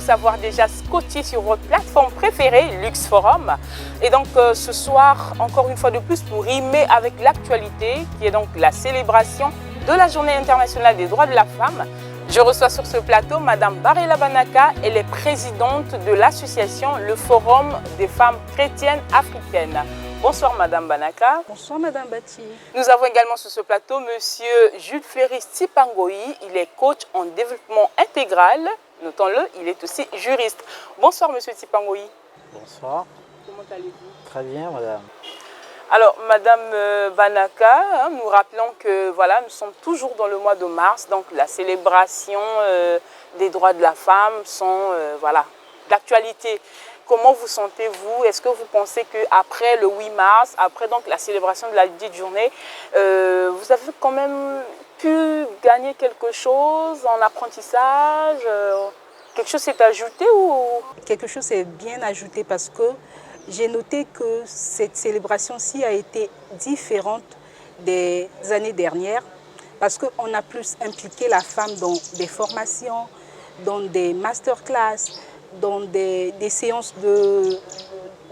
savoir déjà scotché sur votre plateforme préférée, Lux Forum. Et donc ce soir, encore une fois de plus, pour rimer avec l'actualité, qui est donc la célébration de la Journée internationale des droits de la femme, je reçois sur ce plateau Madame Barela Banaka. Elle est présidente de l'association Le Forum des femmes chrétiennes africaines. Bonsoir Madame Banaka. Bonsoir Madame Bati. Nous avons également sur ce plateau Monsieur Jules Fleury Tipangoï. Il est coach en développement intégral. Notons-le, il est aussi juriste. Bonsoir Monsieur Tipangoï. Bonsoir. Comment allez-vous? Très bien Madame. Alors Madame Banaka, nous rappelons que voilà, nous sommes toujours dans le mois de mars, donc la célébration des droits de la femme sont voilà, d'actualité. Comment vous sentez-vous? Est-ce que vous pensez qu'après le 8 mars, après donc la célébration de la dite journée, vous avez quand même pu gagner quelque chose en apprentissage? Quelque chose s'est ajouté ou... Quelque chose s'est bien ajouté parce que j'ai noté que cette célébration-ci a été différente des années dernières parce qu'on a plus impliqué la femme dans des formations, dans des masterclass, dans des séances de...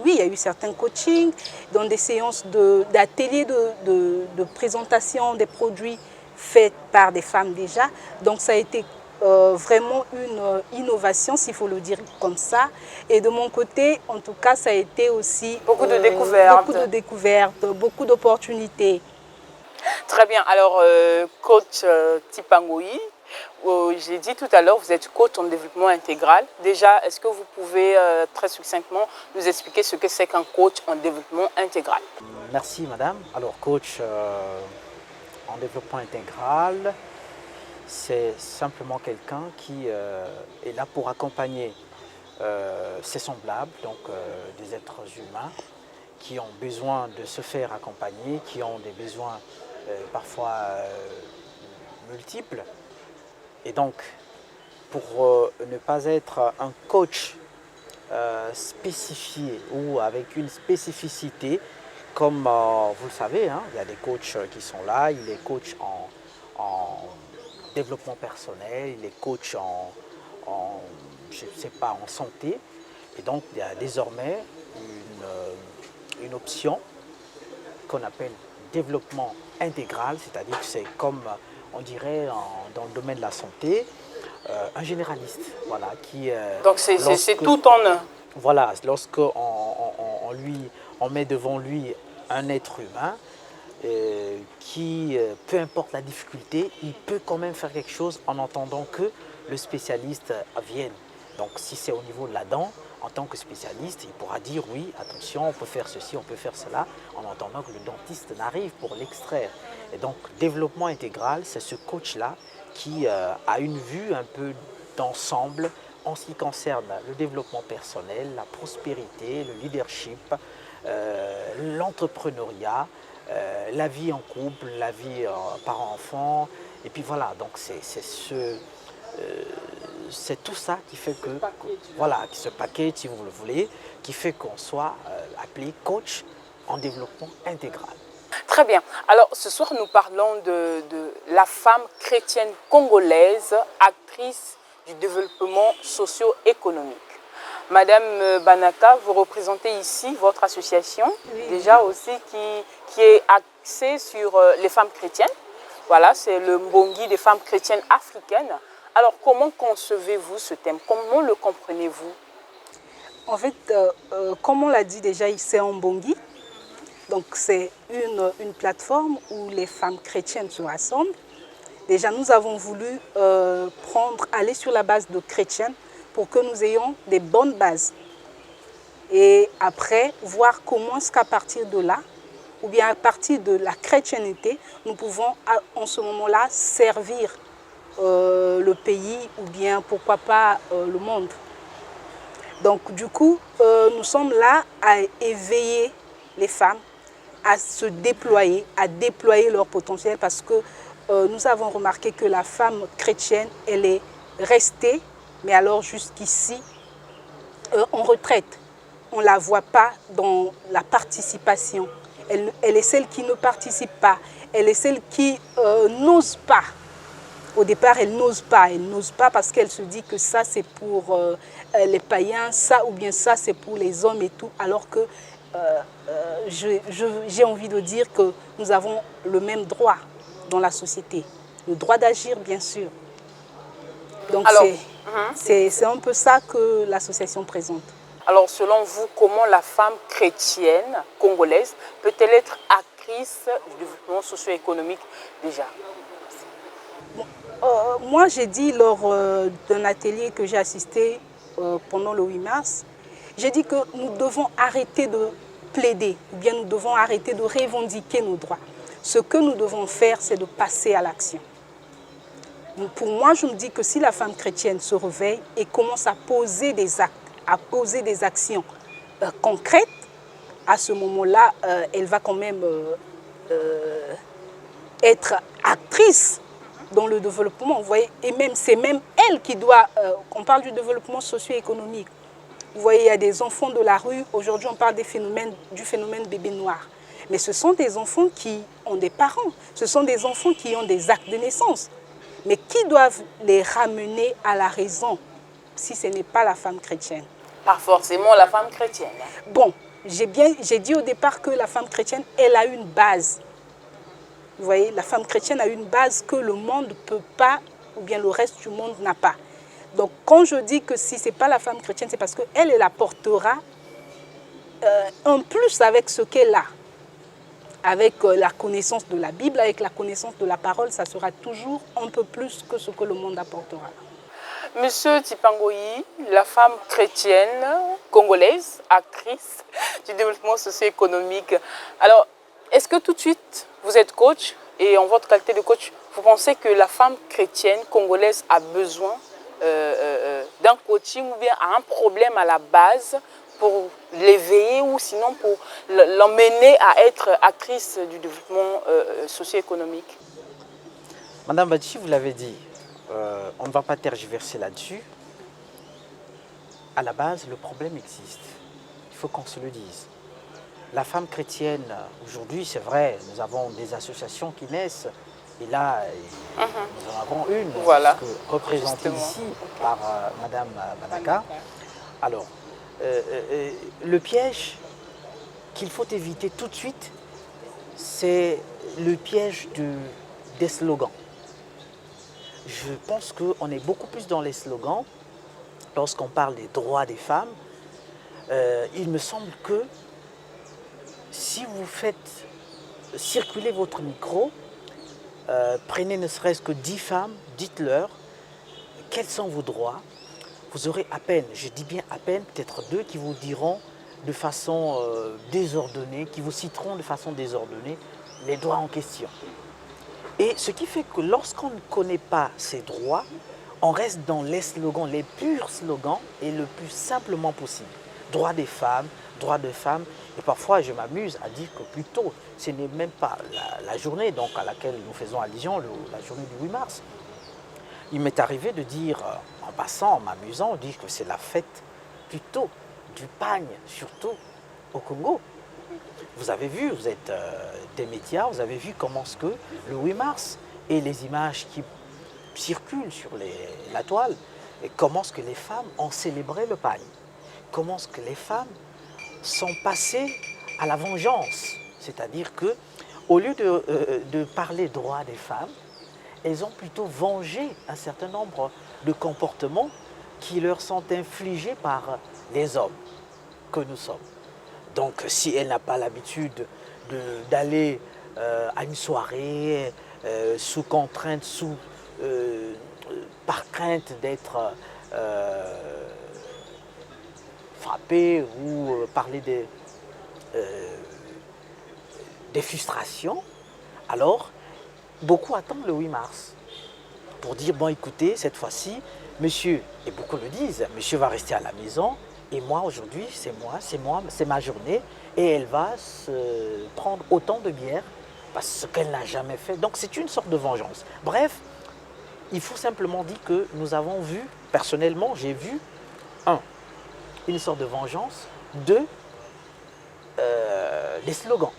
Oui, il y a eu certains coachings, dans des séances d'ateliers de présentation des produits faits par des femmes déjà. Donc ça a été vraiment une innovation, s'il faut le dire comme ça. Et de mon côté, en tout cas, ça a été aussi... Beaucoup de découvertes. Beaucoup de découvertes, beaucoup d'opportunités. Très bien. Alors, coach Tipangoï, j'ai dit tout à l'heure, vous êtes coach en développement intégral. Déjà, est-ce que vous pouvez très succinctement nous expliquer ce que c'est qu'un coach en développement intégral? Merci Madame. Alors coach en développement intégral, c'est simplement quelqu'un qui est là pour accompagner ses semblables, donc des êtres humains qui ont besoin de se faire accompagner, qui ont des besoins parfois multiples. Et donc, pour ne pas être un coach spécifié ou avec une spécificité, comme vous le savez, hein, il y a des coachs qui sont là, il est coach en développement personnel, il est coach je ne sais pas, en santé. Et donc, il y a désormais une option qu'on appelle développement intégral, c'est-à-dire que c'est comme, on dirait, dans le domaine de la santé, un généraliste, voilà, qui... Donc c'est tout en un. Voilà, lorsqu'on on met devant lui un être humain, qui, peu importe la difficulté, il peut quand même faire quelque chose en entendant que le spécialiste vienne. Donc si c'est au niveau de la dent, en tant que spécialiste, il pourra dire oui, attention, on peut faire ceci, on peut faire cela, en entendant que le dentiste n'arrive pour l'extraire. Et donc développement intégral, c'est ce coach-là qui a une vue un peu d'ensemble en ce qui concerne le développement personnel, la prospérité, le leadership, l'entrepreneuriat, la vie en couple, la vie parent-enfant. Et puis voilà, donc c'est tout ça qui fait que, voilà, ce package, si vous le voulez, qui fait qu'on soit appelé coach en développement intégral. Très bien. Alors ce soir, nous parlons de la femme chrétienne congolaise, actrice du développement socio-économique. Madame Banaka, vous représentez ici votre association, oui, déjà aussi qui est axée sur les femmes chrétiennes. Voilà, c'est le Mbongi des femmes chrétiennes africaines. Alors, comment concevez-vous ce thème? Comment le comprenez-vous? En fait, comme on l'a dit déjà, c'est en Mbongi. Donc, c'est une plateforme où les femmes chrétiennes se rassemblent. Déjà, nous avons voulu aller sur la base de chrétiennes pour que nous ayons des bonnes bases. Et après, voir comment est-ce qu'à partir de là, ou bien à partir de la chrétienté, nous pouvons en ce moment-là servir le pays ou bien pourquoi pas le monde. Donc du coup, nous sommes là à éveiller les femmes à se déployer, à déployer leur potentiel parce que nous avons remarqué que la femme chrétienne, elle est restée, mais alors jusqu'ici, en retraite. On ne la voit pas dans la participation. Elle est celle qui ne participe pas. Elle est celle qui n'ose pas Au départ, elle n'ose pas. Elle n'ose pas parce qu'elle se dit que ça, c'est pour les païens, ça ou bien ça, c'est pour les hommes et tout. Alors que j'ai envie de dire que nous avons le même droit dans la société. Le droit d'agir, bien sûr. Donc, c'est un peu ça que l'association présente. Alors, selon vous, comment la femme chrétienne congolaise peut-elle être actrice du développement socio-économique déjà? Moi, j'ai dit lors d'un atelier que j'ai assisté pendant le 8 mars, j'ai dit que nous devons arrêter de plaider, ou bien nous devons arrêter de revendiquer nos droits. Ce que nous devons faire, c'est de passer à l'action. Pour moi, je me dis que si la femme chrétienne se réveille et commence à poser des actes, à poser des actions concrètes, à ce moment-là, elle va quand même être actrice dans le développement. Vous voyez, et même c'est même elle qui doit, on parle du développement socio-économique. Vous voyez, il y a des enfants de la rue. Aujourd'hui, on parle du phénomène bébé noir. Mais ce sont des enfants qui ont des parents. Ce sont des enfants qui ont des actes de naissance. Mais qui doivent les ramener à la raison si ce n'est pas la femme chrétienne? Pas forcément la femme chrétienne. Bon, j'ai dit au départ que la femme chrétienne, elle a une base. Vous voyez, la femme chrétienne a une base que le monde ne peut pas, ou bien le reste du monde n'a pas. Donc, quand je dis que si ce n'est pas la femme chrétienne, c'est parce qu'elle, elle apportera un plus avec ce qu'elle a. Avec la connaissance de la Bible, avec la connaissance de la parole, ça sera toujours un peu plus que ce que le monde apportera. Monsieur Tipangoyi, la femme chrétienne congolaise, actrice du développement socio-économique. Alors, est-ce que tout de suite, vous êtes coach et en votre qualité de coach, vous pensez que la femme chrétienne congolaise a besoin d'un coaching ou bien a un problème à la base pour l'éveiller ou sinon pour l'emmener à être actrice du développement socio-économique? Madame Badji, vous l'avez dit, on ne va pas tergiverser là-dessus. À la base, le problème existe. Il faut qu'on se le dise. La femme chrétienne, aujourd'hui, c'est vrai, nous avons des associations qui naissent. Et là, nous en avons une, voilà, représentée ici par Madame Banaka. Alors, le piège qu'il faut éviter tout de suite, c'est le piège des slogans. Je pense qu'on est beaucoup plus dans les slogans. Lorsqu'on parle des droits des femmes, il me semble que si vous faites circuler votre micro, prenez ne serait-ce que 10 femmes, dites-leur quels sont vos droits. Vous aurez à peine, je dis bien à peine, peut-être 2 qui vous diront de façon désordonnée, qui vous citeront de façon désordonnée les droits en question. Et ce qui fait que lorsqu'on ne connaît pas ces droits, on reste dans les slogans, les purs slogans, et le plus simplement possible. Droits des femmes, droits de femmes. Et parfois, je m'amuse à dire que plutôt, ce n'est même pas la journée donc, à laquelle nous faisons allusion, la journée du 8 mars. Il m'est arrivé de dire, en passant, en m'amusant, on dit que c'est la fête plutôt du pagne, surtout au Congo. Vous avez vu, vous êtes des médias, vous avez vu comment ce que le 8 mars et les images qui circulent sur la toile, et comment ce que les femmes ont célébré le pagne, comment ce que les femmes sont passées à la vengeance. C'est-à-dire qu'au lieu de parler droit des femmes, elles ont plutôt vengé un certain nombre de comportements qui leur sont infligés par les hommes que nous sommes. Donc si elle n'a pas l'habitude d'aller à une soirée sous contrainte, par crainte d'être frappée ou parler des frustrations, alors beaucoup attendent le 8 mars pour dire, bon écoutez, cette fois-ci, monsieur, et beaucoup le disent, monsieur va rester à la maison, et moi aujourd'hui, c'est ma journée, et elle va se prendre autant de bière parce qu'elle n'a jamais fait. Donc c'est une sorte de vengeance. Bref, il faut simplement dire que nous avons vu, personnellement, j'ai vu, une sorte de vengeance, les slogans.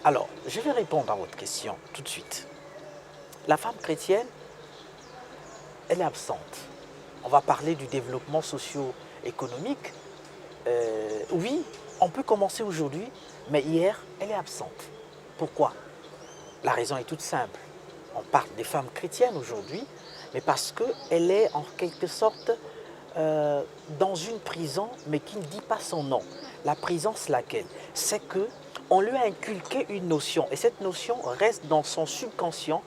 Alors, je vais répondre à votre question tout de suite. La femme chrétienne elle est absente. On va parler du développement socio-économique. Oui, on peut commencer aujourd'hui, mais hier, elle est absente. Pourquoi? La raison est toute simple. On parle des femmes chrétiennes aujourd'hui, mais parce qu'elle est en quelque sorte dans une prison, mais qui ne dit pas son nom. La prison, c'est laquelle? C'est qu'on lui a inculqué une notion, et cette notion reste dans son subconscient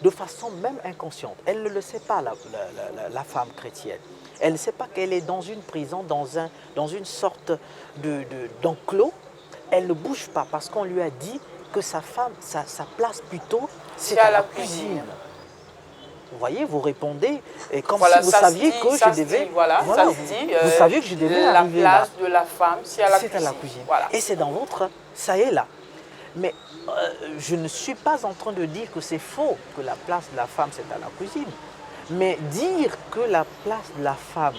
de façon même inconsciente. Elle ne le sait pas, la femme chrétienne. Elle ne sait pas qu'elle est dans une prison, dans une sorte d'enclos. Elle ne bouge pas parce qu'on lui a dit que sa place plutôt, c'est à la cuisine. Vous voyez, vous répondez et comme voilà, si vous saviez que je devais... vous saviez que je devais arriver là. La place de la femme, c'est à la cuisine. C'est à la cuisine. Voilà. Et c'est dans votre... Ça est là. Mais je ne suis pas en train de dire que c'est faux, que la place de la femme, c'est à la cuisine. Mais dire que la place de la femme,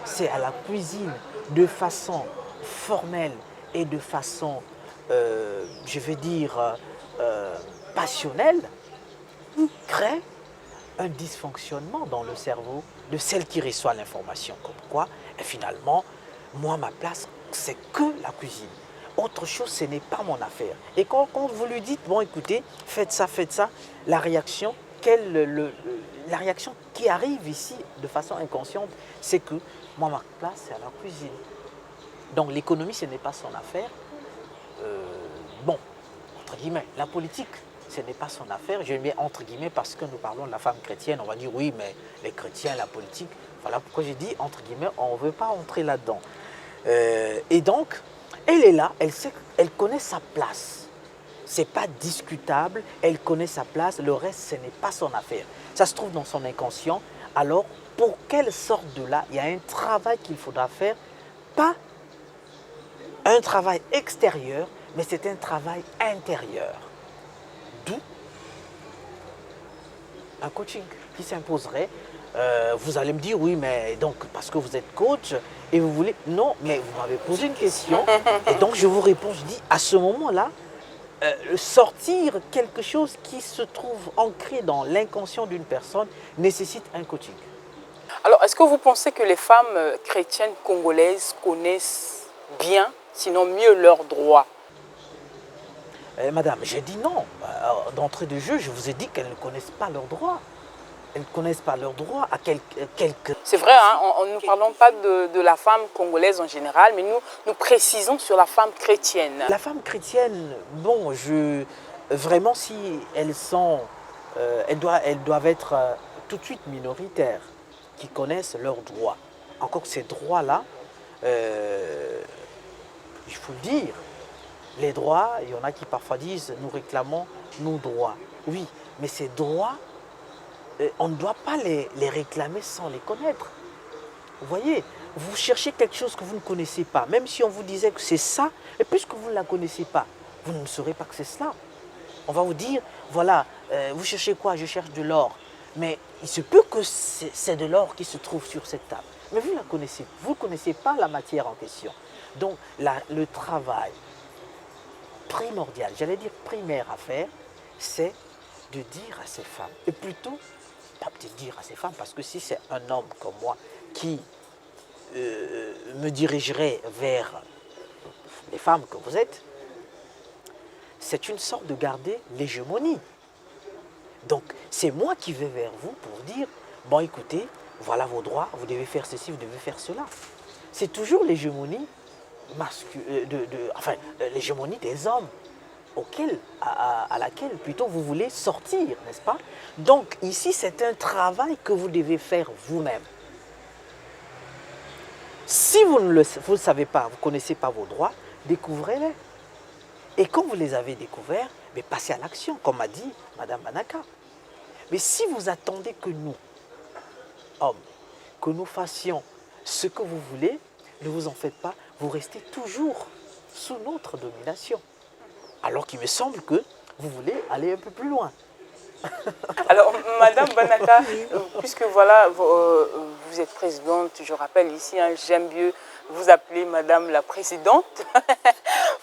c'est à la cuisine de façon formelle et de façon, je vais dire, passionnelle, crée un dysfonctionnement dans le cerveau de celle qui reçoit l'information. Comme quoi, et finalement, moi, ma place, c'est que la cuisine. Autre chose, ce n'est pas mon affaire. Et quand vous lui dites, bon, écoutez, faites ça, la réaction qui arrive ici de façon inconsciente, c'est que moi, ma place, c'est à la cuisine. Donc l'économie, ce n'est pas son affaire. Bon, entre guillemets, la politique, ce n'est pas son affaire. Je mets entre guillemets parce que nous parlons de la femme chrétienne. On va dire oui, mais les chrétiens, la politique. Voilà pourquoi j'ai dit entre guillemets, on ne veut pas entrer là-dedans. Et donc, elle est là, elle connaît sa place. Ce n'est pas discutable, elle connaît sa place. Le reste, ce n'est pas son affaire. Ça se trouve dans son inconscient. Alors, pour qu'elle sorte de là, il y a un travail qu'il faudra faire. Pas un travail extérieur, mais c'est un travail intérieur. D'où un coaching qui s'imposerait. Vous allez me dire, oui, mais donc, parce que vous êtes coach et vous voulez... Non, mais vous m'avez posé une question et donc je vous réponds, je dis, à ce moment-là, sortir quelque chose qui se trouve ancré dans l'inconscient d'une personne nécessite un coaching. Alors, est-ce que vous pensez que les femmes chrétiennes congolaises connaissent bien, sinon mieux leurs droits? Madame, j'ai dit non. D'entrée de jeu, je vous ai dit qu'elles ne connaissent pas leurs droits. Elles ne connaissent pas leurs droits à quelques... C'est vrai, hein, nous ne parlons pas de la femme congolaise en général, mais nous précisons sur la femme chrétienne. La femme chrétienne, bon, vraiment, si elles sont... elles doivent être tout de suite minoritaires, qui connaissent leurs droits. Encore que ces droits-là, il faut le dire, les droits, il y en a qui parfois disent, nous réclamons nos droits. Oui, mais ces droits, on ne doit pas les réclamer sans les connaître. Vous voyez, vous cherchez quelque chose que vous ne connaissez pas, même si on vous disait que c'est ça, et puisque vous ne la connaissez pas, vous ne saurez pas que c'est cela. On va vous dire, voilà, vous cherchez quoi? Je cherche de l'or. Mais il se peut que c'est de l'or qui se trouve sur cette table. Mais vous la connaissez, vous ne connaissez pas la matière en question. Donc le travail primordial, j'allais dire primaire à faire, c'est de dire à ces femmes, et plutôt, pas peut-être dire à ces femmes, parce que si c'est un homme comme moi qui me dirigerait vers les femmes que vous êtes, c'est une sorte de garder l'hégémonie. Donc, c'est moi qui vais vers vous pour dire, bon écoutez, voilà vos droits, vous devez faire ceci, vous devez faire cela. C'est toujours l'hégémonie l'hégémonie des hommes à laquelle plutôt vous voulez sortir, n'est-ce pas? Donc ici, c'est un travail que vous devez faire vous-même. Si vous ne le savez pas, vous ne connaissez pas vos droits, découvrez-les. Et quand vous les avez découverts, mais passez à l'action, comme a dit Madame Banaka. Mais si vous attendez que nous, hommes, que nous fassions ce que vous voulez, ne vous en faites pas, vous restez toujours sous notre domination. Alors qu'il me semble que vous voulez aller un peu plus loin. Alors, Madame Banaka, puisque voilà, vous êtes présidente, je rappelle ici, hein, j'aime mieux vous appeler Madame la Présidente,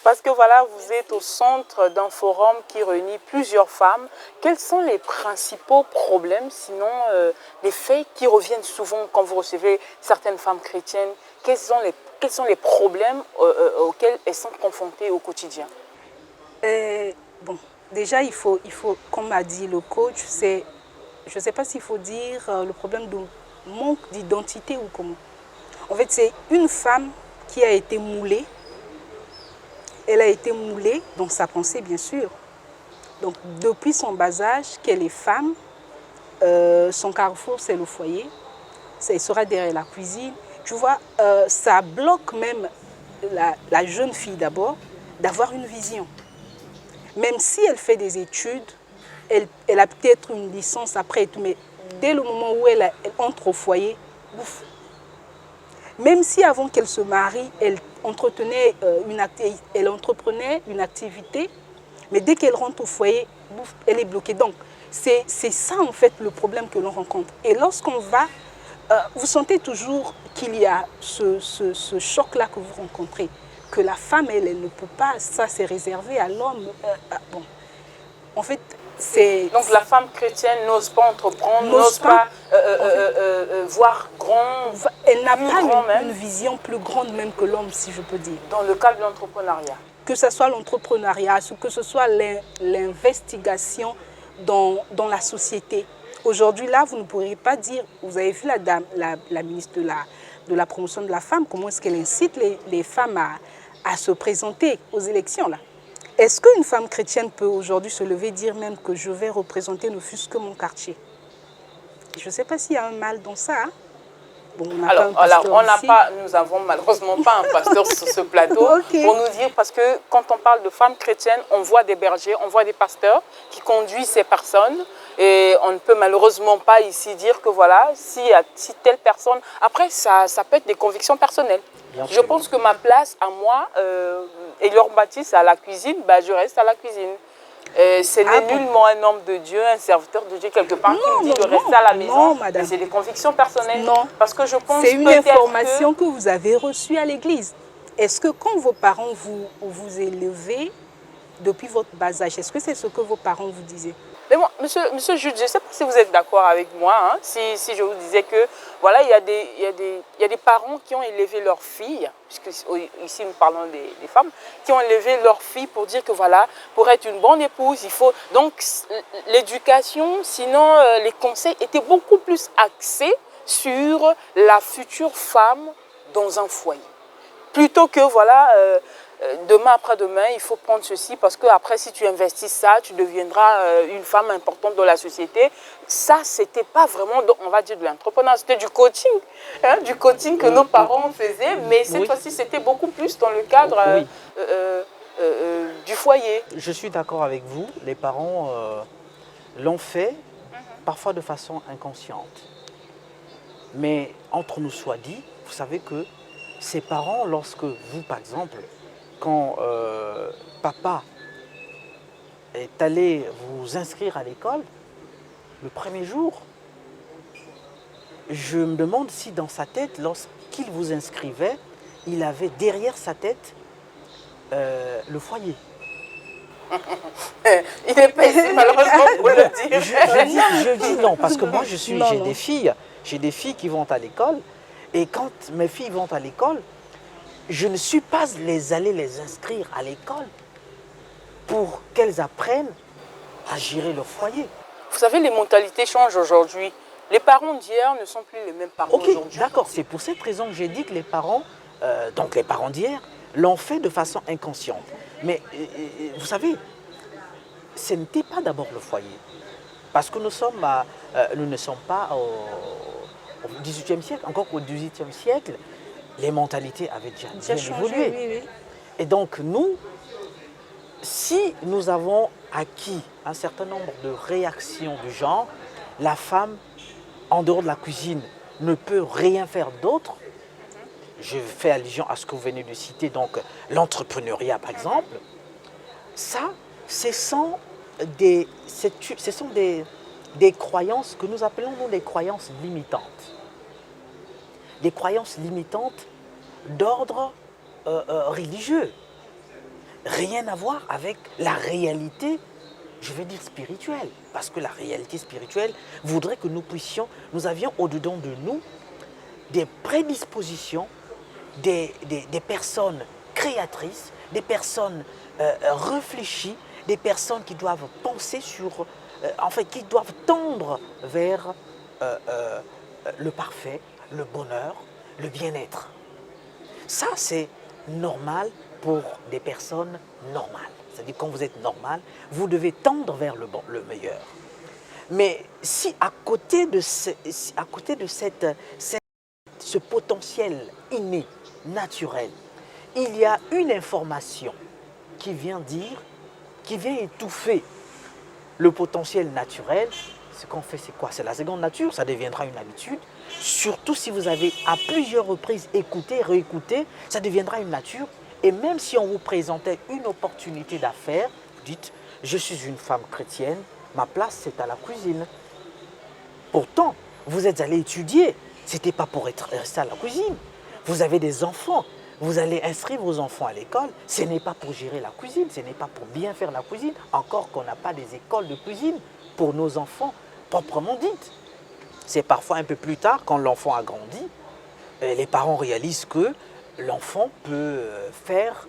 parce que voilà, vous êtes au centre d'un forum qui réunit plusieurs femmes. Quels sont les principaux problèmes, sinon les faits qui reviennent souvent quand vous recevez certaines femmes chrétiennes? Quels sont les problèmes auxquels elles sont confrontées au quotidien? Bon, déjà, il faut, comme a dit le coach, c'est, je ne sais pas s'il faut dire le problème de manque d'identité ou comment. En fait, c'est une femme qui a été moulée. Elle a été moulée dans sa pensée, bien sûr. Donc, depuis son bas âge, qu'elle est femme, son carrefour, c'est le foyer. Elle sera derrière la cuisine. Tu vois, ça bloque même la jeune fille d'abord d'avoir une vision. Même si elle fait des études, elle a peut-être une licence après et tout, mais dès le moment où elle entre au foyer, ouf. Même si avant qu'elle se marie, elle entreprenait une activité, mais dès qu'elle rentre au foyer, bouf, elle est bloquée. Donc, c'est ça en fait le problème que l'on rencontre. Et lorsqu'on va, vous sentez toujours qu'il y a ce choc-là que vous rencontrez, que la femme, elle ne peut pas, ça c'est réservé à l'homme. Bon, en fait, c'est... Donc la femme chrétienne n'ose pas entreprendre, n'ose pas voir grand. Elle n'a pas une vision plus grande même que l'homme, si je peux dire. Dans le cadre de l'entrepreneuriat. Que ce soit l'entrepreneuriat, que ce soit l'investigation dans la société. Aujourd'hui, là, vous ne pourriez pas dire, vous avez vu la ministre de la promotion de la femme, comment est-ce qu'elle incite les femmes à se présenter aux élections, là. Est-ce qu'une femme chrétienne peut aujourd'hui se lever et dire même que je vais représenter ne fût-ce que mon quartier? Je ne sais pas s'il y a un mal dans ça. Hein? Bon, nous n'avons malheureusement pas un pasteur sur ce plateau okay. Pour nous dire, parce que quand on parle de femmes chrétiennes, on voit des bergers, on voit des pasteurs qui conduisent ces personnes. Et on ne peut malheureusement pas ici dire que voilà, si telle personne... Après, ça peut être des convictions personnelles. Je pense que ma place à moi, Elior Baptiste à la cuisine, bah, je reste à la cuisine. Ce n'est nullement un homme de Dieu, un serviteur de Dieu quelque part qui me dit de rester à la maison. Mais c'est des convictions personnelles. Non, parce que je pense c'est une information que vous avez reçue à l'église. Est-ce que quand vos parents vous élevaient depuis votre bas âge, est-ce que c'est ce que vos parents vous disaient? Mais bon, monsieur Jude, je ne sais pas si vous êtes d'accord avec moi, hein, si je vous disais que voilà, il y a des parents qui ont élevé leurs filles, puisque ici nous parlons des femmes, qui ont élevé leurs filles pour dire que voilà, pour être une bonne épouse, il faut... Donc l'éducation, sinon les conseils étaient beaucoup plus axés sur la future femme dans un foyer. Plutôt que voilà... demain après-demain, il faut prendre ceci parce que après, si tu investis ça, tu deviendras une femme importante dans la société. Ça, c'était pas vraiment, on va dire, de l'entrepreneuriat, c'était du coaching. Hein, du coaching que nos parents faisaient, mais cette fois-ci, c'était beaucoup plus dans le cadre du foyer. Je suis d'accord avec vous, les parents l'ont fait, parfois de façon inconsciente. Mais entre nous soit dit, vous savez que ces parents, lorsque vous, par exemple, quand papa est allé vous inscrire à l'école, le premier jour, je me demande si dans sa tête, lorsqu'il vous inscrivait, il avait derrière sa tête le foyer. Il est pas ici malheureusement pour le dire. Je dis non, parce que moi j'ai des filles qui vont à l'école, et quand mes filles vont à l'école, je ne suis pas allé les inscrire à l'école pour qu'elles apprennent à gérer leur foyer. Vous savez, les mentalités changent aujourd'hui. Les parents d'hier ne sont plus les mêmes parents aujourd'hui. D'accord, c'est pour cette raison que j'ai dit que les parents, d'hier, l'ont fait de façon inconsciente. Mais vous savez, ce n'était pas d'abord le foyer. Parce que nous ne sommes pas au XVIIIe siècle, encore qu'au XVIIIe siècle, les mentalités avaient déjà évolué. Oui. Et donc nous, si nous avons acquis un certain nombre de réactions du genre, la femme, en dehors de la cuisine, ne peut rien faire d'autre. Je fais allusion à ce que vous venez de citer, donc l'entrepreneuriat par exemple. Ça, ce sont des croyances que nous appelons nous des croyances limitantes. Des croyances limitantes d'ordre religieux. rien à voir avec la réalité, je vais dire spirituelle. Parce que la réalité spirituelle voudrait que nous avions au-dedans de nous des prédispositions, des personnes créatrices, des personnes réfléchies, des personnes qui doivent penser sur, en fait, qui doivent tendre vers le parfait, le bonheur, le bien-être. Ça, c'est normal pour des personnes normales. C'est-à-dire quand vous êtes normal, vous devez tendre vers le meilleur. Mais si à côté de ce potentiel inné, naturel, il y a une information qui vient dire, qui vient étouffer le potentiel naturel, ce qu'on fait, c'est quoi? C'est la seconde nature, ça deviendra une habitude. Surtout si vous avez à plusieurs reprises écouté, réécouté, ça deviendra une nature. Et même si on vous présentait une opportunité d'affaires, vous dites, je suis une femme chrétienne, ma place c'est à la cuisine. Pourtant, vous êtes allé étudier, ce n'était pas pour rester à la cuisine. Vous avez des enfants, vous allez inscrire vos enfants à l'école, ce n'est pas pour gérer la cuisine, ce n'est pas pour bien faire la cuisine, encore qu'on n'a pas des écoles de cuisine pour nos enfants proprement dites. C'est parfois un peu plus tard, quand l'enfant a grandi, les parents réalisent que l'enfant peut faire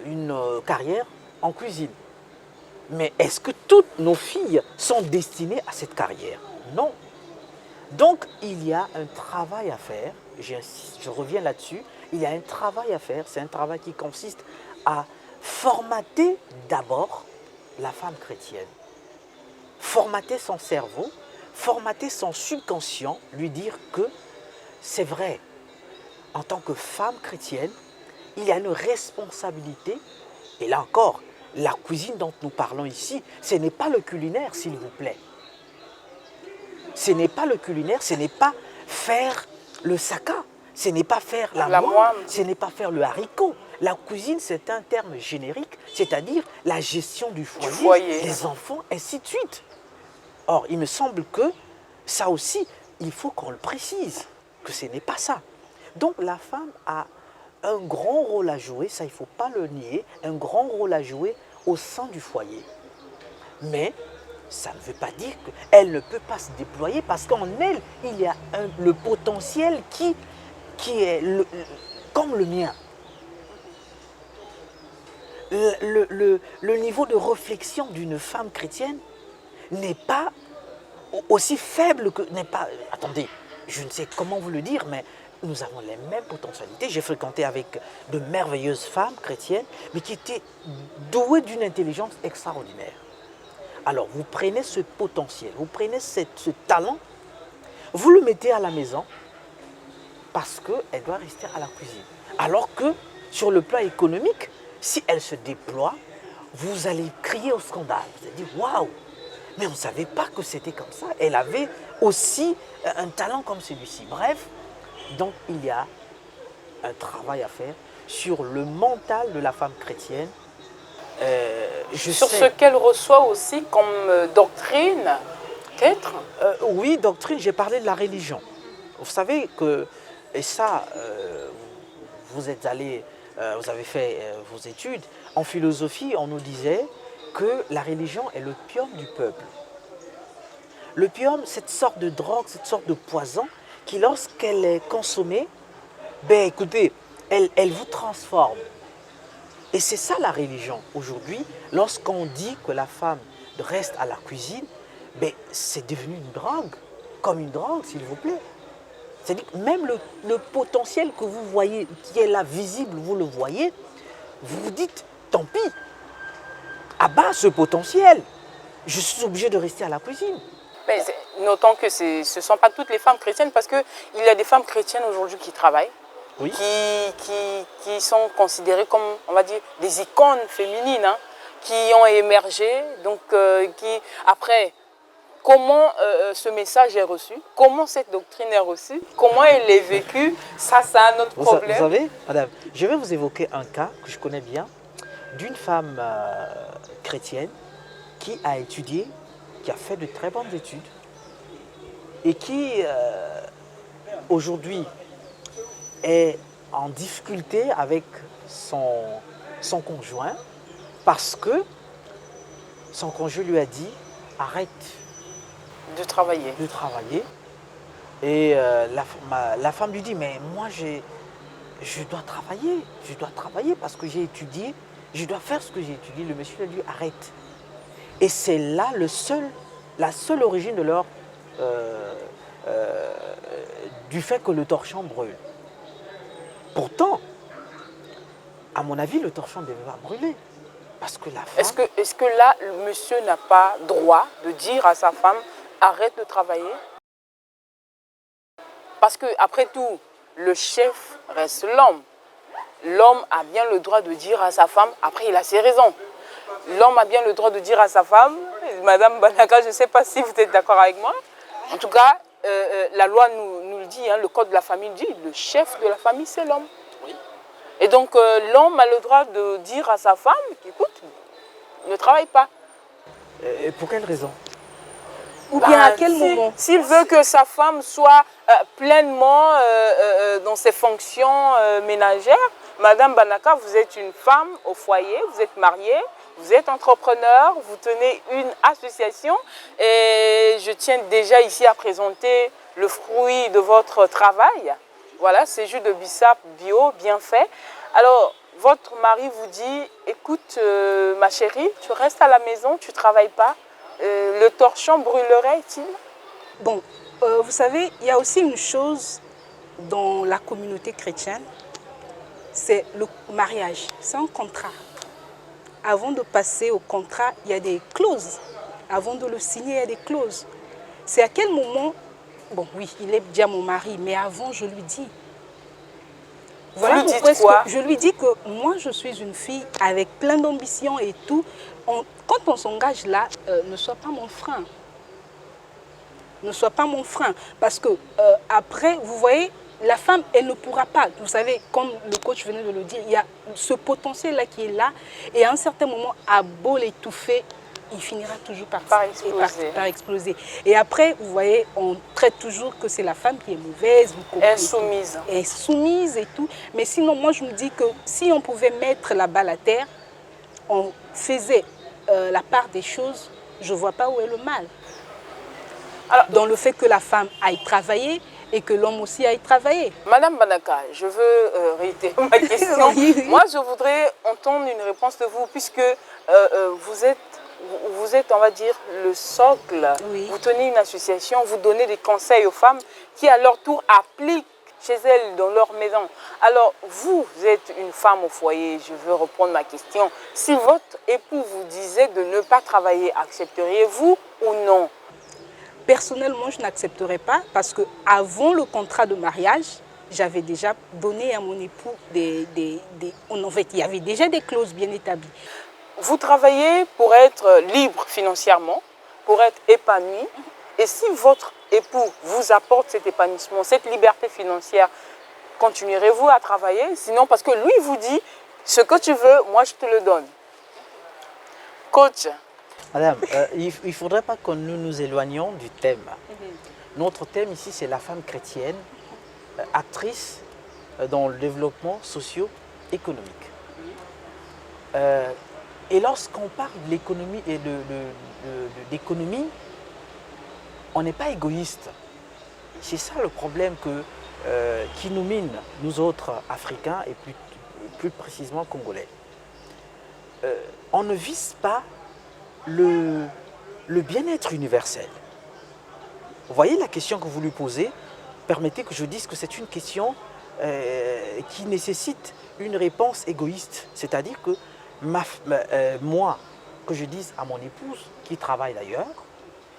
une carrière en cuisine. Mais est-ce que toutes nos filles sont destinées à cette carrière? Non. Donc, il y a un travail à faire, j'insiste, je reviens là-dessus, il y a un travail à faire, c'est un travail qui consiste à formater d'abord la femme chrétienne. Formater son cerveau, formater son subconscient, lui dire que c'est vrai, en tant que femme chrétienne, il y a une responsabilité, et là encore, la cuisine dont nous parlons ici, ce n'est pas le culinaire, s'il vous plaît. Ce n'est pas le culinaire, ce n'est pas faire le saka, ce n'est pas faire la moine, ce n'est pas faire le haricot. La cuisine, c'est un terme générique, c'est-à-dire la gestion du foyer, les enfants, ainsi de suite. Or, il me semble que ça aussi, il faut qu'on le précise, que ce n'est pas ça. Donc, la femme a un grand rôle à jouer, ça il ne faut pas le nier, un grand rôle à jouer au sein du foyer. Mais ça ne veut pas dire qu'elle ne peut pas se déployer parce qu'en elle, il y a le potentiel qui est comme le mien. Le niveau de réflexion d'une femme chrétienne n'est pas aussi faible que... Attendez, je ne sais comment vous le dire, mais nous avons les mêmes potentialités. J'ai fréquenté avec de merveilleuses femmes chrétiennes, mais qui étaient douées d'une intelligence extraordinaire. Alors, vous prenez ce potentiel, vous prenez ce talent, vous le mettez à la maison parce qu'elle doit rester à la cuisine. Alors que, sur le plan économique, si elle se déploie, vous allez crier au scandale. Vous allez dire, waouh! Mais on ne savait pas que c'était comme ça. Elle avait aussi un talent comme celui-ci. Bref, donc il y a un travail à faire sur le mental de la femme chrétienne. Sur ce qu'elle reçoit aussi comme doctrine, peut-être? Oui, doctrine, j'ai parlé de la religion. Vous savez que, et ça, vous êtes allé, vous avez fait vos études, en philosophie, on nous disait que la religion est l'opium du peuple. L'opium, cette sorte de drogue, cette sorte de poison qui, lorsqu'elle est consommée, ben écoutez, elle vous transforme. Et c'est ça la religion. Aujourd'hui, lorsqu'on dit que la femme reste à la cuisine, ben, c'est devenu une drogue, comme une drogue, s'il vous plaît. C'est-à-dire que même le potentiel que vous voyez, qui est là visible, vous le voyez, vous vous dites, tant pis, abat ce potentiel. Je suis obligé de rester à la cuisine. Mais notons que ce ne sont pas toutes les femmes chrétiennes, parce qu'il y a des femmes chrétiennes aujourd'hui qui travaillent, oui, qui sont considérées comme, on va dire, des icônes féminines, hein, qui ont émergé. Donc, après, comment ce message est reçu, comment cette doctrine est reçue, comment elle est vécue, ça c'est un autre problème. Vous savez, madame, je vais vous évoquer un cas que je connais bien, d'une femme chrétienne qui a étudié, qui a fait de très bonnes études et qui aujourd'hui est en difficulté avec son conjoint parce que son conjoint lui a dit arrête De travailler. de travailler. Et la femme lui dit mais moi je dois travailler parce que j'ai étudié, je dois faire ce que j'ai étudié. Le monsieur lui dit arrête. Et c'est là la seule origine de leur du fait que le torchon brûle. Pourtant, à mon avis, le torchon ne devait pas brûler. Parce que la femme... Est-ce que là, le monsieur n'a pas droit de dire à sa femme, arrête de travailler? Parce que après tout, le chef reste l'homme. L'homme a bien le droit de dire à sa femme, après il a ses raisons. L'homme a bien le droit de dire à sa femme, Madame Banaka, je ne sais pas si vous êtes d'accord avec moi. En tout cas, la loi nous le dit, hein, le code de la famille dit, le chef de la famille c'est l'homme. Oui. Et donc l'homme a le droit de dire à sa femme, écoute, ne travaille pas. Et pour quelle raison? Ou bien à quel moment? S'il veut que sa femme soit pleinement dans ses fonctions ménagères, Madame Banaka, vous êtes une femme au foyer, vous êtes mariée, vous êtes entrepreneur, vous tenez une association et je tiens déjà ici à présenter le fruit de votre travail. Voilà, c'est jus de bissap bio, bien fait. Alors, votre mari vous dit, écoute ma chérie, tu restes à la maison, tu ne travailles pas. Le torchon brûlerait-il? Bon, vous savez, il y a aussi une chose dans la communauté chrétienne, c'est le mariage, c'est un contrat. Avant de passer au contrat, il y a des clauses. Avant de le signer, il y a des clauses. C'est à quel moment, bon oui, il est déjà mon mari, mais avant je lui dis. Voilà pourquoi je lui dis que moi je suis une fille avec plein d'ambition et tout. Quand on s'engage là, ne sois pas mon frein. Ne sois pas mon frein. Parce que après, vous voyez, la femme, elle ne pourra pas. Vous savez, comme le coach venait de le dire, il y a ce potentiel-là qui est là. Et à un certain moment, à beau l'étouffer, il finira toujours par exploser. Et après, vous voyez, on traite toujours que c'est la femme qui est mauvaise. Insoumise. Insoumise et tout. Mais sinon, moi, je me dis que si on pouvait mettre la balle à terre, on faisait la part des choses, je ne vois pas où est le mal. Alors, dans le fait que la femme aille travailler et que l'homme aussi aille travailler. Madame Banaka, je veux réitérer ma question. Oui. Moi, je voudrais entendre une réponse de vous, puisque vous êtes, on va dire, le socle. Oui. Vous tenez une association, vous donnez des conseils aux femmes qui, à leur tour, appliquent chez elles, dans leur maison. Alors, vous êtes une femme au foyer, je veux reprendre ma question. Si votre époux vous disait de ne pas travailler, accepteriez-vous ou non? Personnellement, je n'accepterais pas parce qu'avant le contrat de mariage, j'avais déjà donné à mon époux en fait, il y avait déjà des clauses bien établies. Vous travaillez pour être libre financièrement, pour être épanoui. Et si votre époux vous apporte cet épanouissement, cette liberté financière, continuerez-vous à travailler? Sinon, parce que lui vous dit, ce que tu veux, moi je te le donne. Coach. Madame, il ne faudrait pas que nous nous éloignions du thème. Notre thème ici, c'est la femme chrétienne, actrice dans le développement socio-économique. Et lorsqu'on parle de l'économie et d'économie, on n'est pas égoïste. C'est ça le problème qui nous mine, nous autres Africains et plus précisément Congolais. On ne vise pas le bien-être universel. Vous voyez la question que vous lui posez, permettez que je dise que c'est une question qui nécessite une réponse égoïste. C'est-à-dire que moi, que je dise à mon épouse, qui travaille d'ailleurs,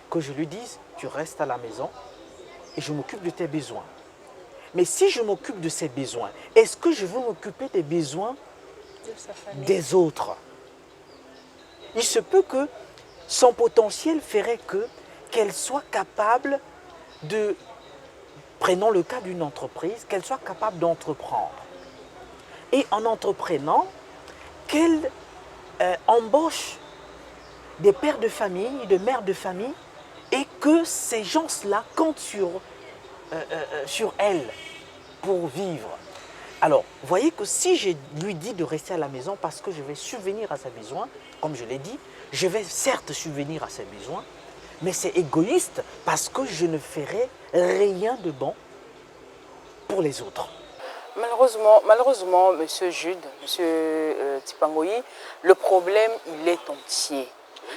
que je lui dise, tu restes à la maison et je m'occupe de tes besoins. Mais si je m'occupe de ses besoins, est-ce que je veux m'occuper des besoins des autres? Il se peut que son potentiel ferait qu'elle soit capable de, prenons le cas d'une entreprise, qu'elle soit capable d'entreprendre. Et en entreprenant, qu'elle embauche des pères de famille, des mères de famille, et que ces gens-là comptent sur elle pour vivre. Alors, voyez que si je lui dis de rester à la maison parce que je vais subvenir à ses besoins, comme je l'ai dit, je vais certes subvenir à ses besoins, mais c'est égoïste parce que je ne ferai rien de bon pour les autres. Malheureusement, Monsieur Jude, Monsieur Tipangoyi, le problème, il est entier.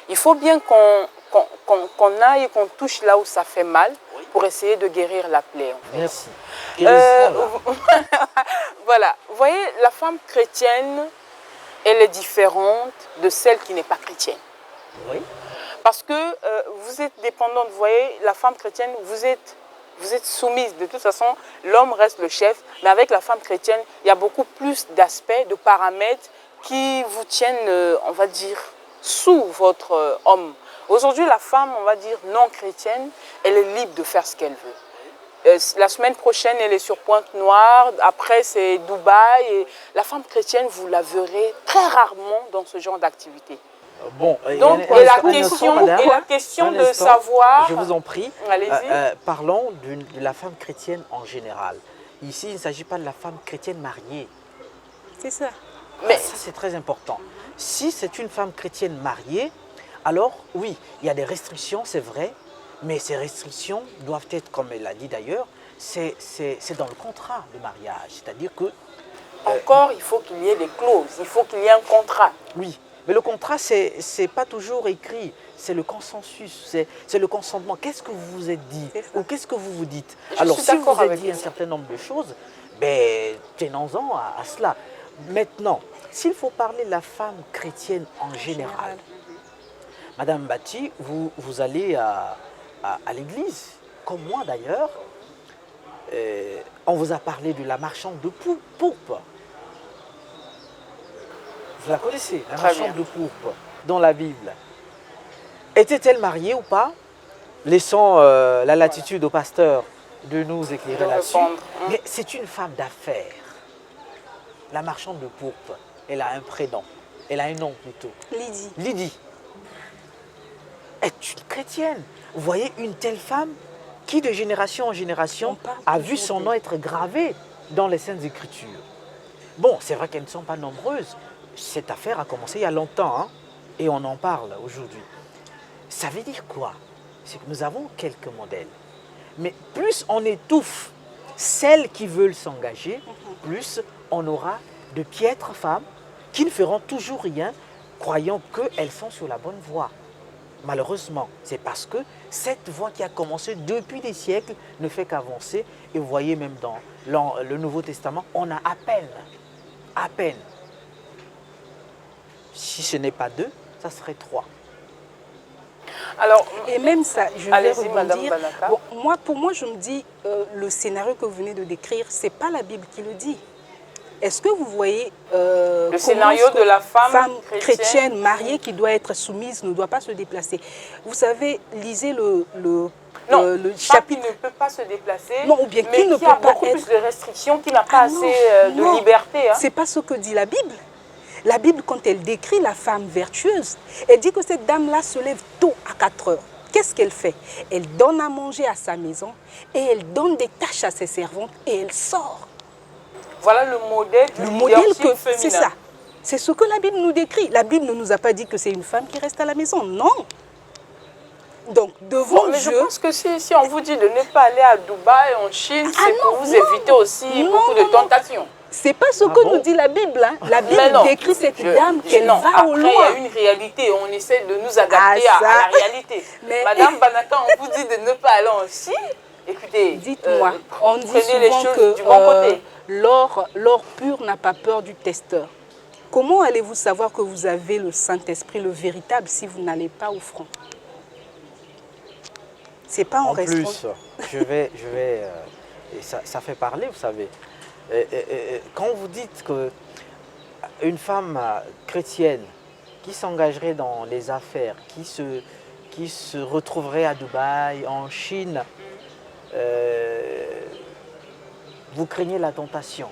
Il faut bien qu'on aille et qu'on touche là où ça fait mal pour essayer de guérir la plaie. En fait. Merci. Voilà, vous voyez, la femme chrétienne, elle est différente de celle qui n'est pas chrétienne. Oui. Parce que vous êtes dépendante, vous voyez, la femme chrétienne, vous êtes soumise. De toute façon, l'homme reste le chef, mais avec la femme chrétienne, il y a beaucoup plus d'aspects, de paramètres qui vous tiennent, on va dire, sous votre homme. Aujourd'hui, la femme, on va dire, non chrétienne, elle est libre de faire ce qu'elle veut. La semaine prochaine, elle est sur Pointe-Noire, après c'est Dubaï. Et la femme chrétienne, vous la verrez très rarement dans ce genre d'activité. Bon, donc, la question de savoir... Je vous en prie, parlons de la femme chrétienne en général. Ici, il ne s'agit pas de la femme chrétienne mariée. C'est ça. Mais ça, c'est très important. Si c'est une femme chrétienne mariée, alors oui, il y a des restrictions, c'est vrai, mais ces restrictions doivent être, comme elle l'a dit d'ailleurs, c'est dans le contrat de mariage. C'est-à-dire que... Encore, il faut qu'il y ait des clauses, il faut qu'il y ait un contrat. Oui. Mais le contrat, ce n'est pas toujours écrit, c'est le consensus, c'est le consentement. Qu'est-ce que vous vous êtes dit ou qu'est-ce que vous vous dites? Alors, si vous vous êtes dit un certain nombre de choses, ben, tenons-en à cela. Maintenant, s'il faut parler de la femme chrétienne en général, Madame Bati, vous allez à l'église, comme moi d'ailleurs, on vous a parlé de la marchande de pourpre. Vous la connaissez, la marchande de pourpre, dans la Bible. Était-elle mariée ou pas? Laissons la latitude au pasteur de nous éclairer là-dessus. Mais c'est une femme d'affaires. La marchande de pourpre, elle a un prénom. Elle a un nom plutôt. Lydie. Lydie est une chrétienne. Vous voyez une telle femme qui, de génération en génération, a vu son nom être gravé dans les Saintes Écritures. Bon, c'est vrai qu'elles ne sont pas nombreuses. Cette affaire a commencé il y a longtemps, hein, et on en parle aujourd'hui. Ça veut dire quoi? C'est que nous avons quelques modèles. Mais plus on étouffe celles qui veulent s'engager, plus on aura de piètres femmes qui ne feront toujours rien, croyant qu'elles sont sur la bonne voie. Malheureusement, c'est parce que cette voie qui a commencé depuis des siècles ne fait qu'avancer. Et vous voyez même dans le Nouveau Testament, on a à peine, si ce n'est pas 2, ça serait 3. Alors, et même ça, je vais rebondir. Bon, pour moi, je me dis, le scénario que vous venez de décrire, ce n'est pas la Bible qui le dit. Est-ce que vous voyez le scénario de la femme chrétienne mariée qui doit être soumise, ne doit pas se déplacer? Vous savez, lisez le chapitre qui ne peut pas se déplacer, non, ou bien mais qui ne peut a pas beaucoup être... plus de restrictions, qui n'a pas assez de liberté. Hein. Ce n'est pas ce que dit la Bible. La Bible, quand elle décrit la femme vertueuse, elle dit que cette dame-là se lève tôt à 4 heures. Qu'est-ce qu'elle fait? Elle donne à manger à sa maison et elle donne des tâches à ses servantes et elle sort. Voilà le modèle du leadership féminin. C'est ça. C'est ce que la Bible nous décrit. La Bible ne nous a pas dit que c'est une femme qui reste à la maison. Non. Donc, devant mais Dieu... je pense que si on vous dit de ne pas aller à Dubaï, en Chine, c'est pour vous éviter aussi beaucoup de tentations. Ce n'est pas ce que nous dit la Bible. Hein. La Bible décrit cette dame qu'elle va au loin. Après, il y a une réalité. On essaie de nous adapter à la réalité. Mais... Madame Banaka, on vous dit de ne pas aller en Chine. Écoutez, dites-moi, on dit souvent les choses du bon côté. L'or pur n'a pas peur du testeur. Comment allez-vous savoir que vous avez le Saint-Esprit, le véritable, si vous n'allez pas au front? C'est pas en restant... plus, je vais et ça fait parler, vous savez. Quand vous dites qu'une femme chrétienne qui s'engagerait dans les affaires, qui se retrouverait à Dubaï, en Chine, vous craignez la tentation.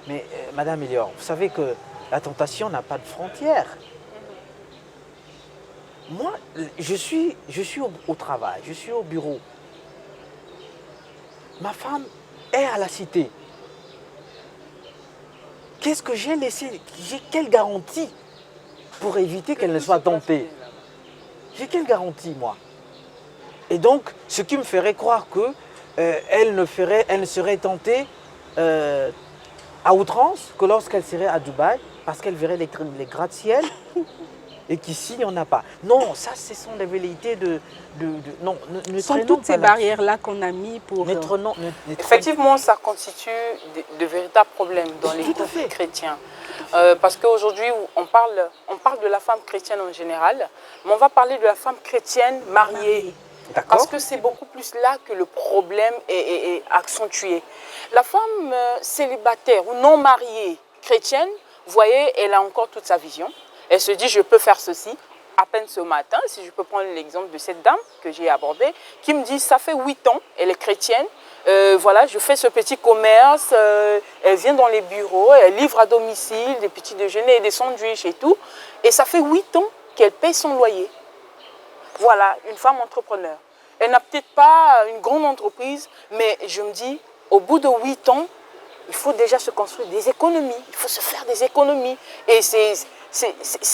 Mais Madame Elior, vous savez que la tentation n'a pas de frontières. Moi, je suis au travail, je suis au bureau. Ma femme est à la cité. qu'est-ce que j'ai laissé? J'ai quelle garantie pour éviter qu'elle ne soit tentée? J'ai quelle garantie, moi? Et donc, ce qui me ferait croire que elle ne serait tentée à outrance que lorsqu'elle serait à Dubaï, parce qu'elle verrait les gratte-ciel et qu'ici, il n'y en a pas. Non, ça, ce sont des velléités non, Ce sont toutes ces barrières-là qu'on a mis pour... Effectivement, ça constitue de véritables problèmes dans les couples chrétiens. Parce qu'aujourd'hui, on parle de la femme chrétienne en général, mais on va parler de la femme chrétienne mariée. Parce que c'est beaucoup plus là que le problème est accentué. La femme célibataire ou non mariée chrétienne, vous voyez, elle a encore toute sa vision. Elle se dit, je peux faire ceci. À peine ce matin, si je peux prendre l'exemple de cette dame que j'ai abordée, qui me dit, ça fait 8 ans, elle est chrétienne, voilà, je fais ce petit commerce, elle vient dans les bureaux, elle livre à domicile des petits déjeuners et des sandwichs et tout, et ça fait 8 ans qu'elle paye son loyer. Voilà, une femme entrepreneur. Elle n'a peut-être pas une grande entreprise, mais je me dis, au bout de 8 ans, il faut déjà se construire des économies, il faut se faire des économies. Et c'est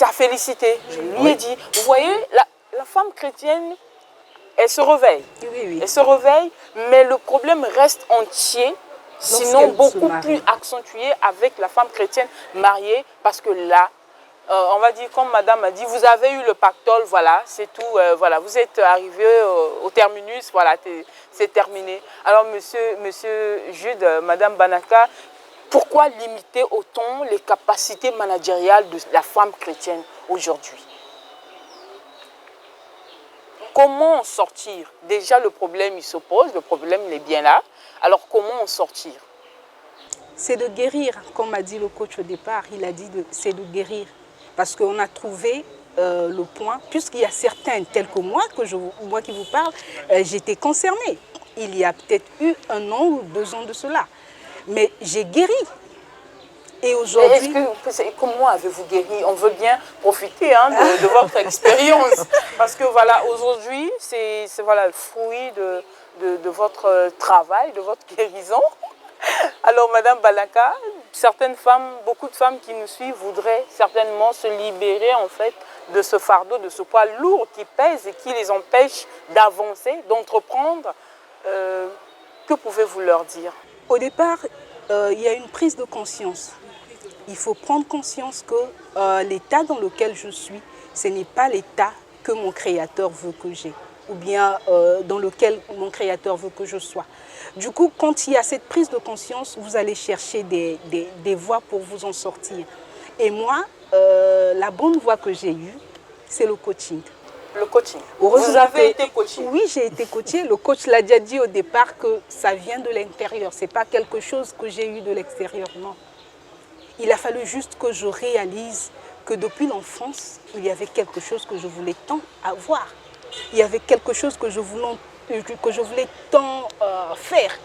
à féliciter, je lui ai dit. Vous voyez, la femme chrétienne, elle se réveille. Oui. Elle se réveille, mais le problème reste entier, sinon beaucoup plus accentué avec la femme chrétienne mariée, parce que là, on va dire, comme madame a dit, vous avez eu le pactole, voilà, c'est tout, voilà, vous êtes arrivé au terminus, voilà, c'est terminé. Alors, monsieur Jude, madame Banaka, pourquoi limiter autant les capacités managériales de la femme chrétienne aujourd'hui? Comment en sortir? Déjà, le problème, il se pose, le problème, il est bien là. Alors, comment en sortir? C'est de guérir, comme a dit le coach au départ, il a dit c'est de guérir. Parce qu'on a trouvé le point, puisqu'il y a certains, tels que moi, moi qui vous parle, j'étais concernée. Il y a peut-être eu 1 an ou 2 ans de cela. Mais j'ai guéri. Et aujourd'hui... Comment avez-vous guéri? On veut bien profiter de votre expérience. Parce que voilà, aujourd'hui, c'est voilà, le fruit de votre travail, de votre guérison. Alors, Madame Banaka, certaines femmes, beaucoup de femmes qui nous suivent voudraient certainement se libérer en fait de ce fardeau, de ce poids lourd qui pèse et qui les empêche d'avancer, d'entreprendre. Que pouvez-vous leur dire? Au départ, il y a une prise de conscience. Il faut prendre conscience que l'état dans lequel je suis, ce n'est pas l'état que mon Créateur veut que j'ai, ou bien dans lequel mon Créateur veut que je sois. Du coup, quand il y a cette prise de conscience, vous allez chercher des voies pour vous en sortir. Et moi, la bonne voie que j'ai eue, c'est le coaching. Le coaching. Vous avez été coachée? Oui, j'ai été coachée. Le coach l'a déjà dit au départ que ça vient de l'intérieur. Ce n'est pas quelque chose que j'ai eu de l'extérieur, non. Il a fallu juste que je réalise que depuis l'enfance, il y avait quelque chose que je voulais tant avoir. Il y avait quelque chose que je voulais tant faire.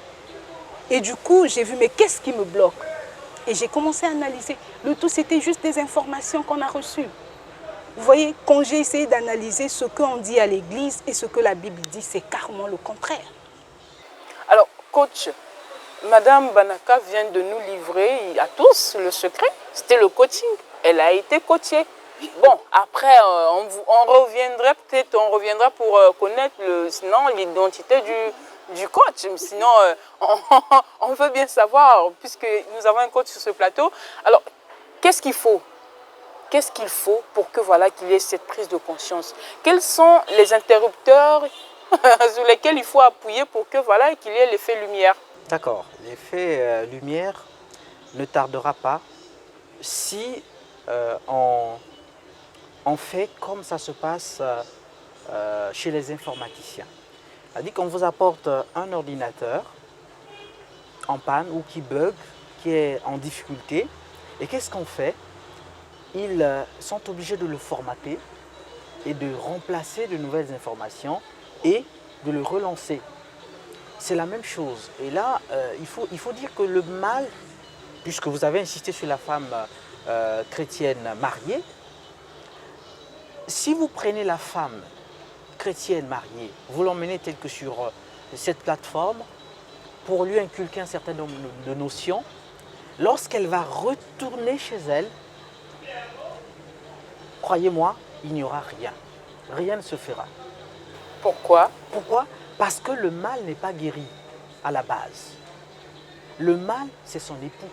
Et du coup, j'ai vu, mais qu'est-ce qui me bloque? Et j'ai commencé à analyser. Le tout, c'était juste des informations qu'on a reçues. Vous voyez, quand j'ai essayé d'analyser ce qu'on dit à l'église et ce que la Bible dit, c'est carrément le contraire. Alors, coach, Madame Banaka vient de nous livrer à tous le secret. C'était le coaching. Elle a été coachée. Bon, après, on reviendra pour connaître l'identité du coach. Sinon, on veut bien savoir, puisque nous avons un coach sur ce plateau. Alors, qu'est-ce qu'il faut? Qu'est-ce qu'il faut pour que voilà, qu'il y ait cette prise de conscience? Quels sont les interrupteurs sur lesquels il faut appuyer pour que voilà, qu'il y ait l'effet lumière? D'accord. L'effet lumière ne tardera pas si on fait comme ça se passe chez les informaticiens. C'est-à-dire qu'on vous apporte un ordinateur en panne ou qui bug, qui est en difficulté. Et qu'est-ce qu'on fait? Ils sont obligés de le formater et de remplacer de nouvelles informations et de le relancer. C'est la même chose. Et là, il faut dire que le mal, puisque vous avez insisté sur la femme chrétienne mariée, si vous prenez la femme chrétienne mariée, vous l'emmenez telle que sur cette plateforme, pour lui inculquer un certain nombre de notions, lorsqu'elle va retourner chez elle, croyez-moi, il n'y aura rien. Rien ne se fera. Pourquoi? Pourquoi? Parce que le mal n'est pas guéri à la base. Le mal, c'est son époux.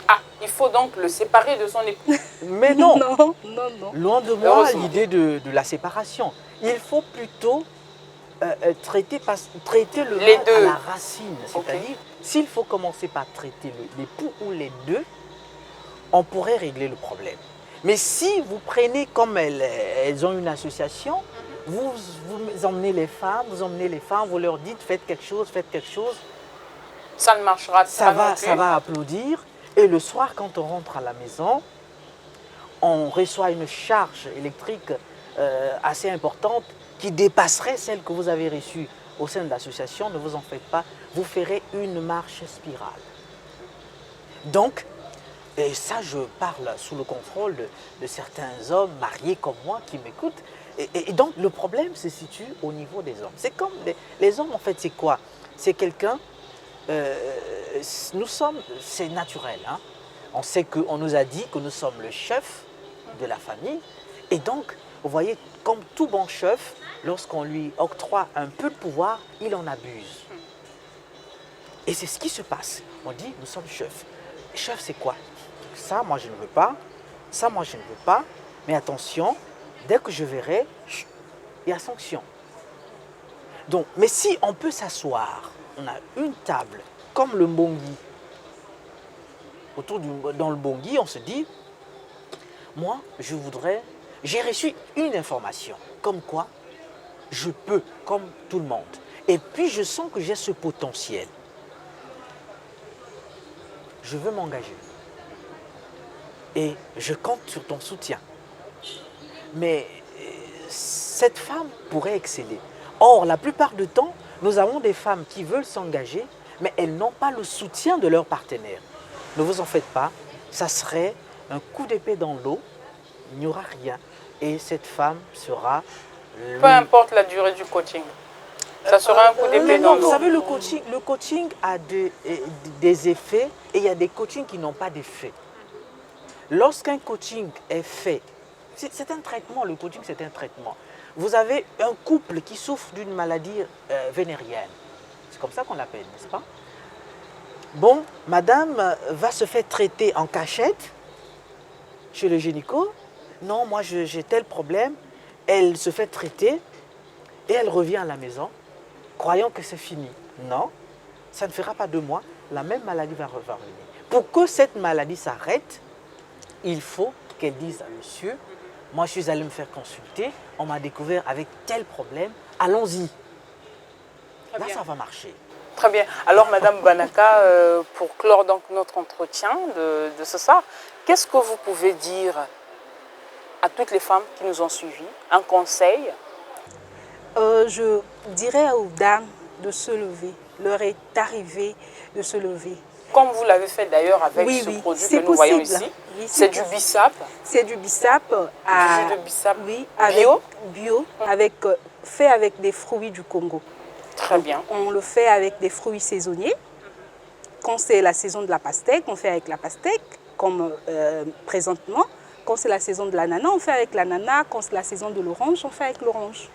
Ah, il faut donc le séparer de son époux. Mais non, Non, non, non. loin de moi Heureusement. l'idée de la séparation. Il faut plutôt traiter le Les mal deux. à la racine. Ok. C'est-à-dire, s'il faut commencer par traiter l'époux ou les deux, on pourrait régler le problème. Mais si vous prenez comme elles ont une association, vous emmenez les femmes, vous leur dites faites quelque chose, Ça ne marchera ça pas non va, plus. ça va applaudir. Et le soir, quand on rentre à la maison, on reçoit une charge électrique assez importante qui dépasserait celle que vous avez reçue au sein de l'association. Ne vous en faites pas, vous ferez une marche spirale. Donc, et ça, je parle sous le contrôle de certains hommes mariés comme moi qui m'écoutent. Et donc, le problème se situe au niveau des hommes. C'est comme les hommes, en fait, c'est quoi? C'est quelqu'un, c'est naturel. Hein? On sait qu'on nous a dit que nous sommes le chef de la famille. Et donc, vous voyez, comme tout bon chef, lorsqu'on lui octroie un peu de pouvoir, il en abuse. Et c'est ce qui se passe. On dit, nous sommes chefs. Chef, c'est quoi? Ça, moi, je ne veux pas. Ça, moi, je ne veux pas. Mais attention, dès que je verrai, il y a sanction. Donc, mais si on peut s'asseoir, on a une table, comme le mbongi. Dans le mbongi, on se dit, moi, j'ai reçu une information, comme quoi je peux, comme tout le monde. Et puis, je sens que j'ai ce potentiel. Je veux m'engager. Et je compte sur ton soutien. Mais cette femme pourrait exceller. Or, la plupart du temps, nous avons des femmes qui veulent s'engager, mais elles n'ont pas le soutien de leur partenaire. Ne vous en faites pas, ça serait un coup d'épée dans l'eau, il n'y aura rien. Et cette femme sera... Peu importe la durée du coaching. Ça sera un coup d'épée dans Vous l'eau. savez, le coaching a des effets et il y a des coachings qui n'ont pas d'effet. Lorsqu'un coaching est fait, c'est un traitement, le coaching c'est un traitement. Vous avez un couple qui souffre d'une maladie vénérienne. C'est comme ça qu'on l'appelle, n'est-ce pas? Bon, madame va se faire traiter en cachette chez le gynéco. Non, moi j'ai tel problème. Elle se fait traiter et elle revient à la maison, croyant que c'est fini. Non, ça ne fera pas 2 mois, la même maladie va revenir. Pour que cette maladie s'arrête, il faut qu'elle dise à monsieur, moi je suis allée me faire consulter, on m'a découvert avec tel problème, allons-y. Là, ça va marcher. Très bien. Alors, Madame Banaka, pour clore donc notre entretien de ce soir, qu'est-ce que vous pouvez dire à toutes les femmes qui nous ont suivis? Un conseil? Je dirais aux dames de se lever. L'heure est arrivée de se lever. Comme vous l'avez fait d'ailleurs avec Oui, ce oui, produit c'est que nous voyons possible. ici. Oui, C'est du possible. bissap. C'est du bissap, Du jus de bissap oui, bio. Fait avec des fruits du Congo. Très bien. On le fait avec des fruits saisonniers. Quand c'est la saison de la pastèque, on fait avec la pastèque, comme présentement. Quand c'est la saison de l'ananas, on fait avec l'ananas. Quand c'est la saison de l'orange, on fait avec l'orange.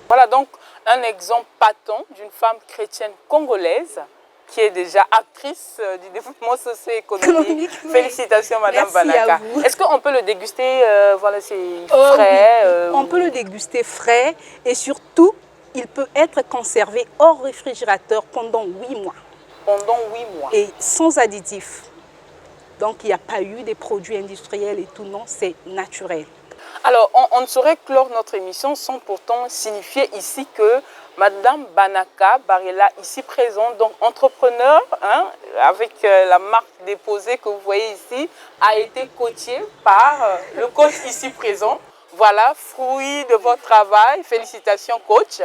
Voilà donc un exemple patent d'une femme chrétienne congolaise qui est déjà actrice du développement socio-économique. Oui. Félicitations, Madame Merci Banaka. à vous. Est-ce qu'on peut le déguster voilà, c'est frais Oui. On peut le déguster frais et surtout, il peut être conservé hors réfrigérateur pendant 8 mois pendant 8 mois. et sans additifs. Donc, il n'y a pas eu des produits industriels et tout, non, c'est naturel. Alors, on ne saurait clore notre émission sans pourtant signifier ici que Madame Banaka Barela, ici présente, donc entrepreneur, hein, avec la marque déposée que vous voyez ici, a été coachée par le coach ici présent. Voilà, fruit de votre travail. Félicitations, coach.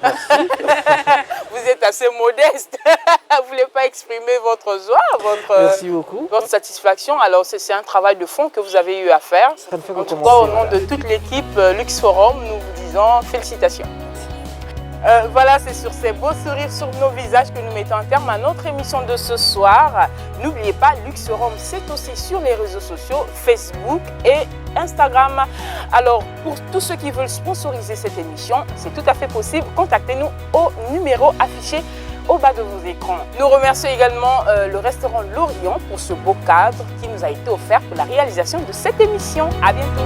Vous êtes assez modeste. Vous ne voulez pas exprimer votre joie, Merci beaucoup. votre satisfaction. Alors, c'est un travail de fond que vous avez eu à faire. Ça me fait En tout recommencer, cas, au nom voilà. de toute l'équipe Lux Forum, nous vous disons félicitations. Voilà, c'est sur ces beaux sourires sur nos visages que nous mettons un terme à notre émission de ce soir. N'oubliez pas, Luxerum, c'est aussi sur les réseaux sociaux, Facebook et Instagram. Alors, pour tous ceux qui veulent sponsoriser cette émission, c'est tout à fait possible. Contactez-nous au numéro affiché au bas de vos écrans. Nous remercions également le restaurant L'Orient pour ce beau cadre qui nous a été offert pour la réalisation de cette émission. À bientôt.